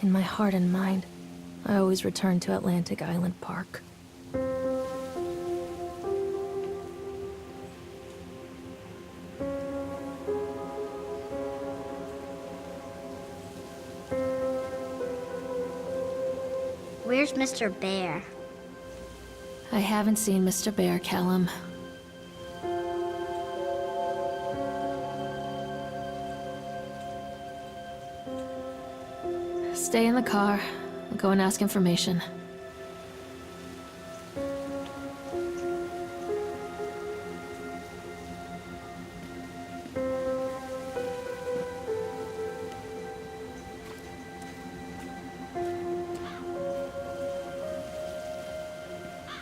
In my heart and mind, I always return to Atlantic Island Park. Where's Mr. Bear? I haven't seen Mr. Bear, Callum. Stay in the car. I'll go and ask information.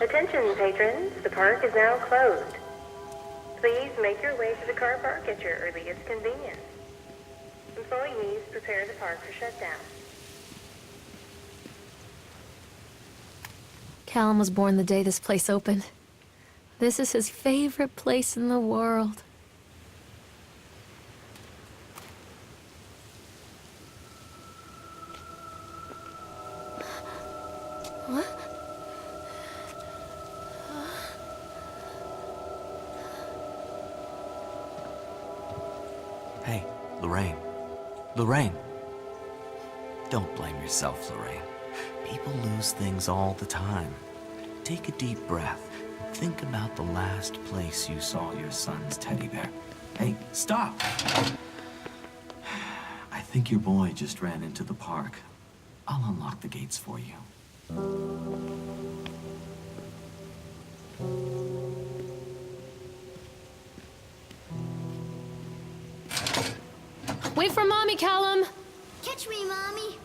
Attention, patrons. The park is now closed. Please make your way to the car park at your earliest convenience. Employees prepare the park for shutdown. Callum was born the day this place opened. This is his favorite place in the world. What? Hey, Lorraine. Lorraine. Don't blame yourself, Lorraine. People lose things all the time. Take a deep breath and think about the last place you saw your son's teddy bear. Hey, stop! I think your boy just ran into the park. I'll unlock the gates for you. Wait for Mommy, Callum! Catch me, Mommy.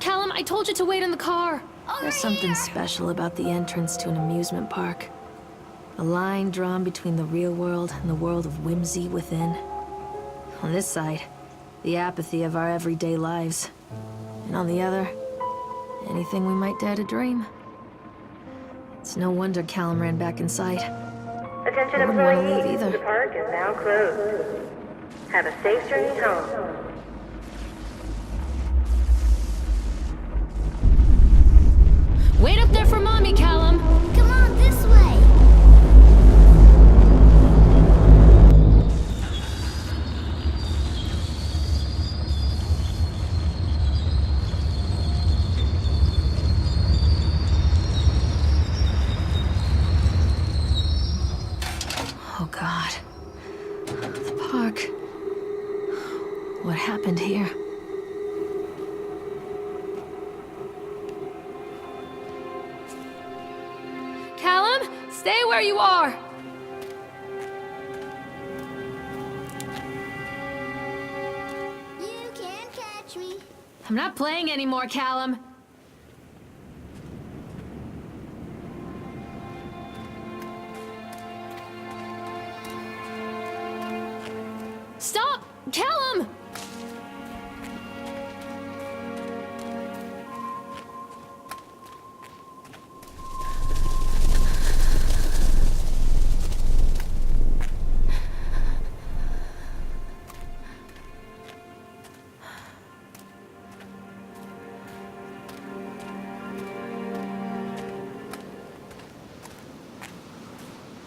Callum, I told you to wait in the car. Over There's something here. special about the entrance to an amusement park. A line drawn between the real world and the world of whimsy within. On this side, the apathy of our everyday lives. And on the other, anything we might dare to dream. It's no wonder Callum ran back inside. Attention, I wouldn't want to leave employees. either. The park is now closed. Have a safe journey home. Wait up there for Mommy, Callum! Come on, this way. Oh, God. The park. What happened here? Callum, stay where you are! You can't catch me. I'm not playing anymore, Callum. Stop! Callum!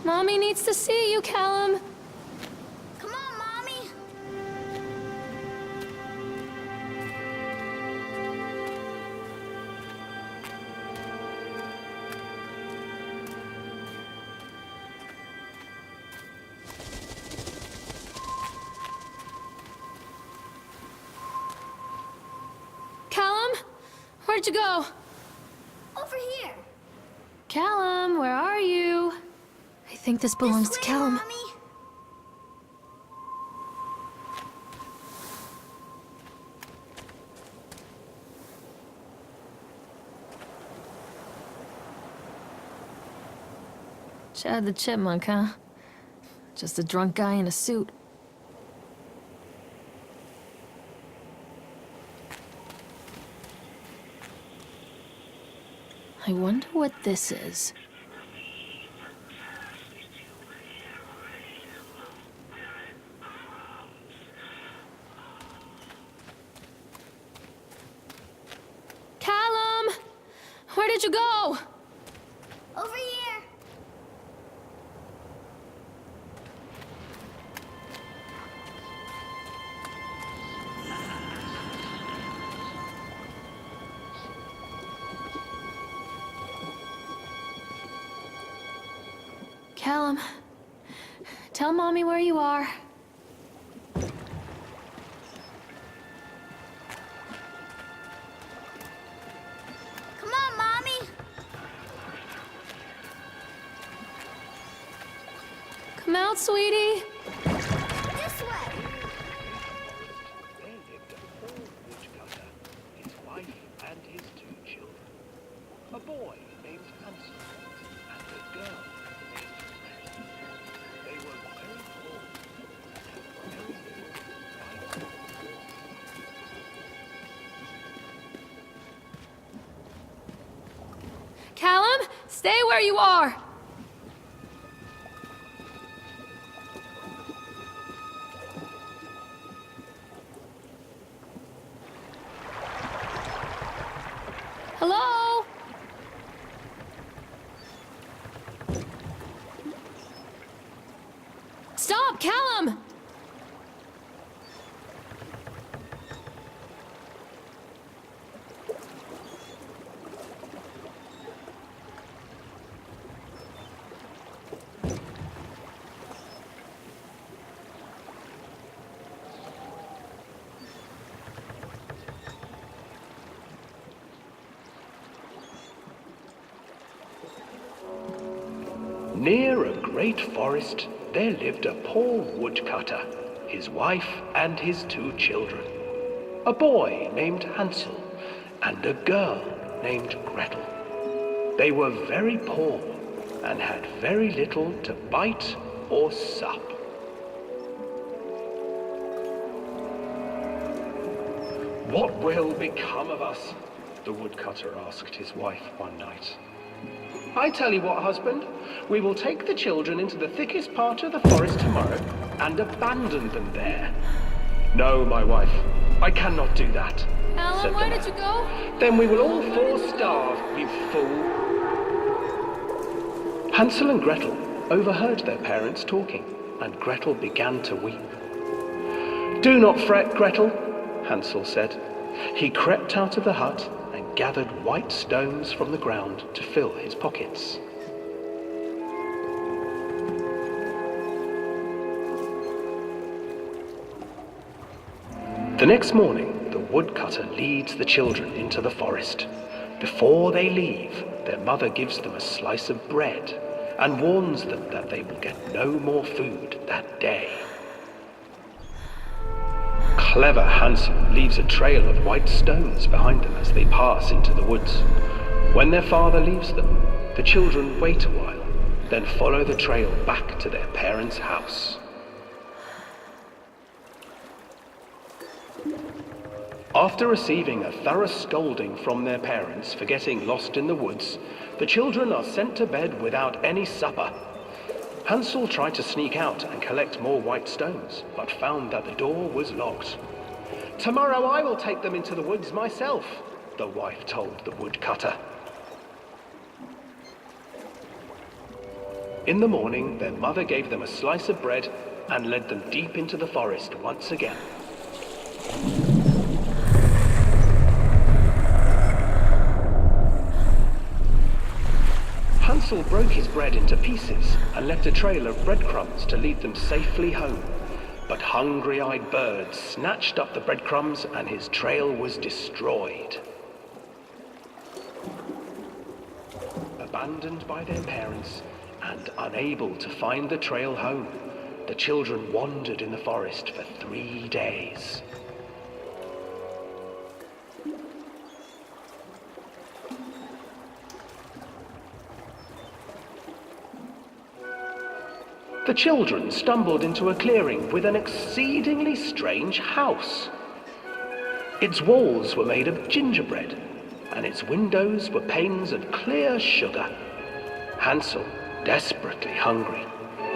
Mommy needs to see you, Callum. Come on, Mommy. Callum? Where'd you go? Over here. Callum, where are you? I think this belongs This to way, Callum. Mommy. Chad the Chipmunk, huh? Just a drunk guy in a suit. I wonder what this is. Where did you go? Over here. Callum, tell Mommy where you are. Come on, Mommy. Come out, sweetie. This way. There lived a poor woodcutter, his wife and his 2 children. A boy named Hansel and a girl named Gretel. They were very poor and had very little to fight. Callum, stay where you are. Hello? Stop, Callum! Near a great forest, there lived a poor woodcutter, his wife and his 2 children. A boy named Hansel and a girl named Gretel. They were very poor and had very little to bite or sup. What will become of us? The woodcutter asked his wife one night. I tell you what, husband, we will take the children into the thickest part of the forest tomorrow and abandon them there. No, my wife, I cannot do that. Callum, said the where man. did you go? Then we will all 4 starve, you fool. Hansel and Gretel overheard their parents talking, and Gretel began to weep. Do not fret, Gretel, Hansel said. He crept out of the hut and gathered white stones from the ground to fill his pockets. The next morning, the woodcutter leads the children into the forest. Before they leave, their mother gives them a slice of bread and warns them that they will get no more food that day. Clever Hansel leaves a trail of white stones behind them as they pass into the woods. When their father leaves them, the children wait a while, then follow the trail back to their parents' house. After receiving a thorough scolding from their parents for getting lost in the woods, the children are sent to bed without any supper. Hansel tried to sneak out and collect more white stones, but found that the door was locked. Tomorrow I will take them into the woods myself, the wife told the woodcutter. In the morning, their mother gave them a slice of bread and led them deep into the forest once again. Hansel broke his bread into pieces and left a trail of breadcrumbs to lead them safely home. But hungry-eyed birds snatched up the breadcrumbs and his trail was destroyed. Abandoned by their parents and unable to find the trail home, the children wandered in the forest for 3 days. The children stumbled into a clearing with an exceedingly strange house. Its walls were made of gingerbread, and its windows were panes of clear sugar. Hansel, desperately hungry,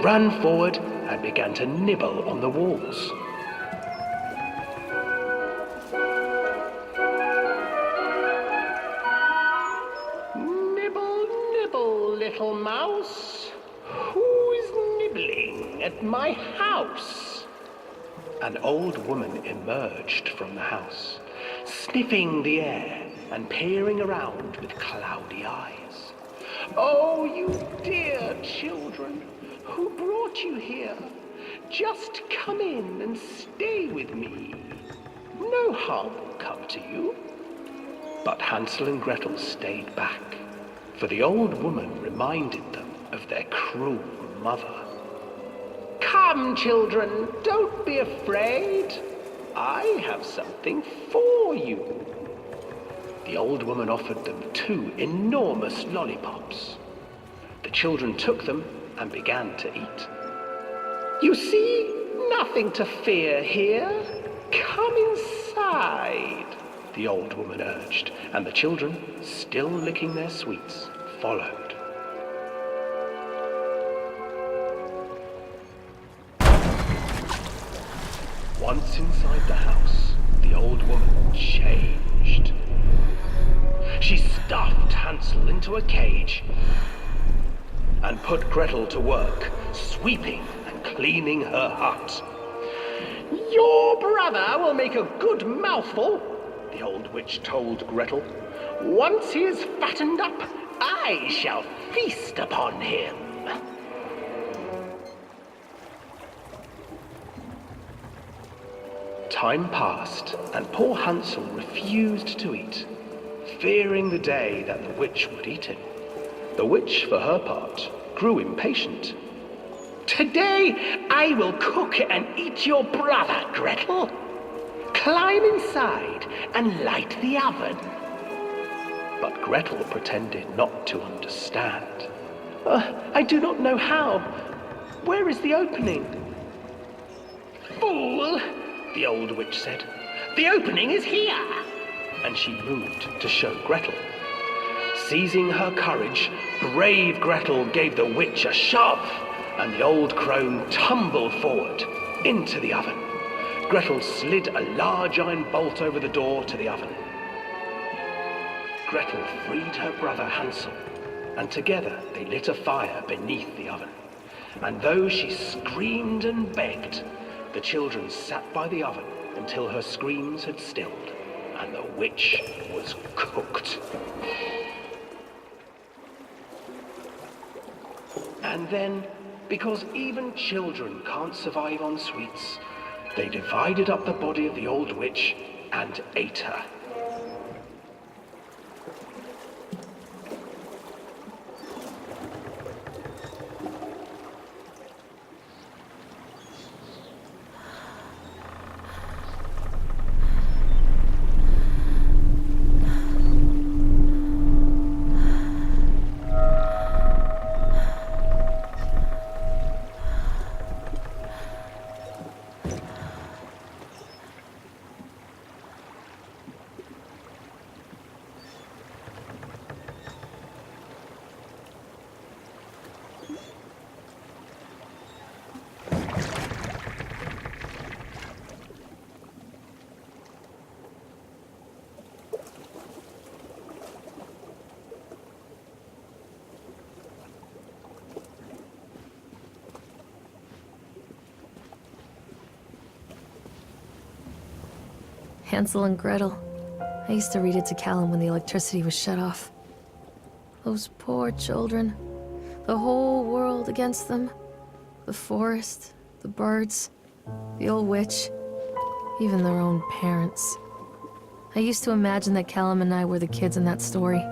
ran forward and began to nibble on the walls. little mouse? Who's nibbling at my house? An old woman emerged from the house, sniffing the air and peering around with cloudy eyes. Oh, you dear children, who brought you here? Just come in and stay with me. No harm will come to you. But Hansel and Gretel stayed back, for the old woman reminded them of their cruel mother. Come, children, don't be afraid. I have something for you. The old woman offered them 2 enormous lollipops. The children took them and began to eat. You see, nothing to fear here. Come inside, the old woman urged, and the children, still licking their sweets, followed. Once inside the house, the old woman changed. She stuffed Hansel into a cage and put Gretel to work, sweeping and cleaning her hut. Your brother will make a good mouthful, the old witch told Gretel. Once he is fattened up, I shall feast upon him. Time passed, and poor Hansel refused to eat, fearing the day that the witch would eat him. The witch, for her part, grew impatient. Today I will cook and eat your brother, Gretel. Climb inside and light the oven. But Gretel pretended not to understand. I do not know how. Where is the opening? Fool, the old witch said. The opening is here. And she moved to show Gretel. Seizing her courage, brave Gretel gave the witch a shove, and the old crone tumbled forward into the oven. Gretel slid a large iron bolt over the door to the oven. Gretel freed her brother Hansel, and together they lit a fire beneath the oven. And though she screamed and begged, the children sat by the oven until her screams had stilled, and the witch was cooked. And then, because even children can't survive on sweets, they divided up the body of the old witch and ate her. Hansel and Gretel. I used to read it to Callum when the electricity was shut off. Those poor children. The whole world against them. The forest, the birds, the old witch, even their own parents. I used to imagine that Callum and I were the kids in that story.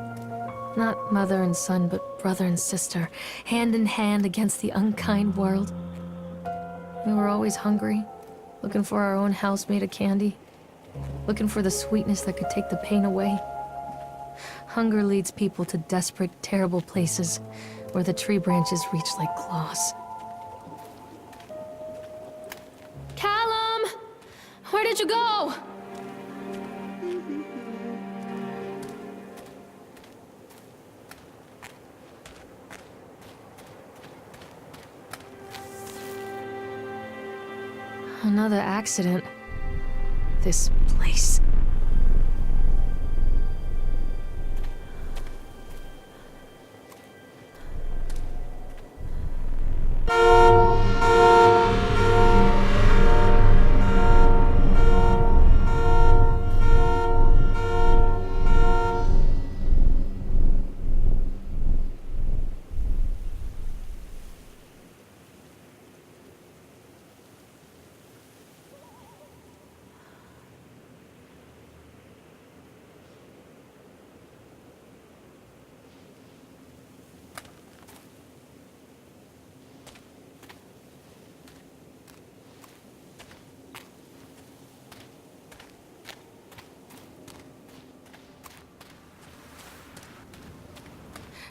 Not mother and son, but brother and sister, hand in hand against the unkind world. We were always hungry, looking for our own house made of candy. Looking for the sweetness that could take the pain away. Hunger leads people to desperate, terrible places where the tree branches reach like claws. Callum! Where did you go? Another accident. This place.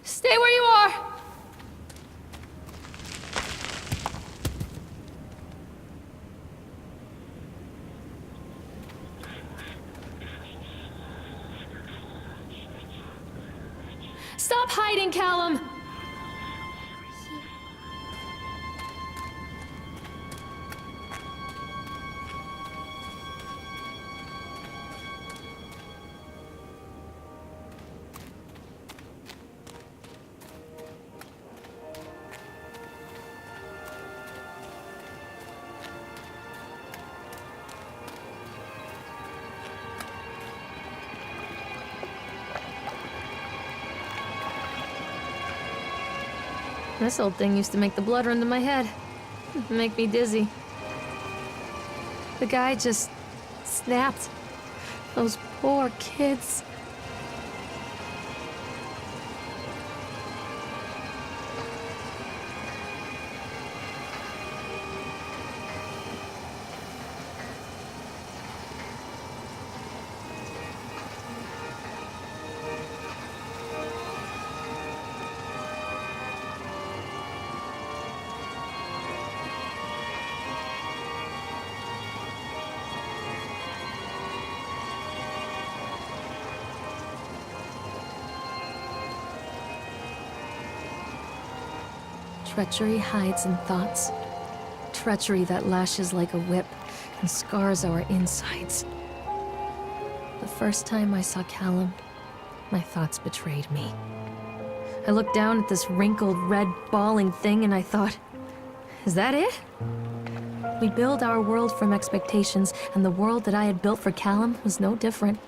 Stay where you are! Stop hiding, Callum! This old thing used to make the blood run to my head. Make me dizzy. The guy just snapped. Those poor kids. Treachery hides in thoughts. Treachery that lashes like a whip and scars our insides. The first time I saw Callum, my thoughts betrayed me. I looked down at this wrinkled, red, bawling thing and I thought, is that it? We build our world from expectations, and the world that I had built for Callum was no different.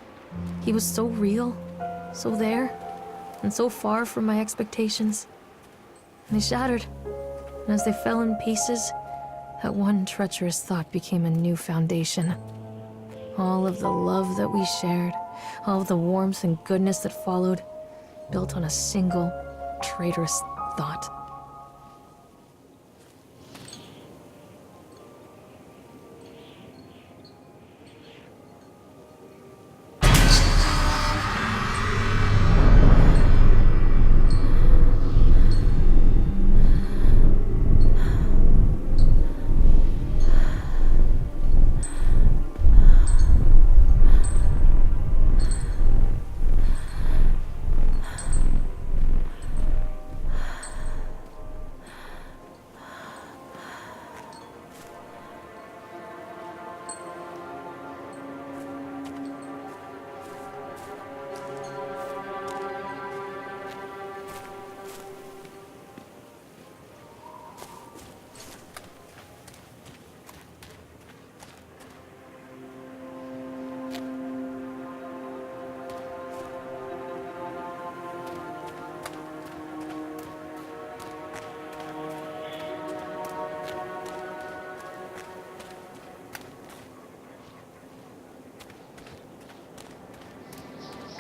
He was so real, so there, and so far from my expectations. And they shattered, and as they fell in pieces, that one treacherous thought became a new foundation. All of the love that we shared, all of the warmth and goodness that followed, built on a single, traitorous thought.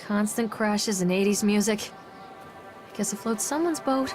Constant crashes and 80s music. I guess it floats someone's boat.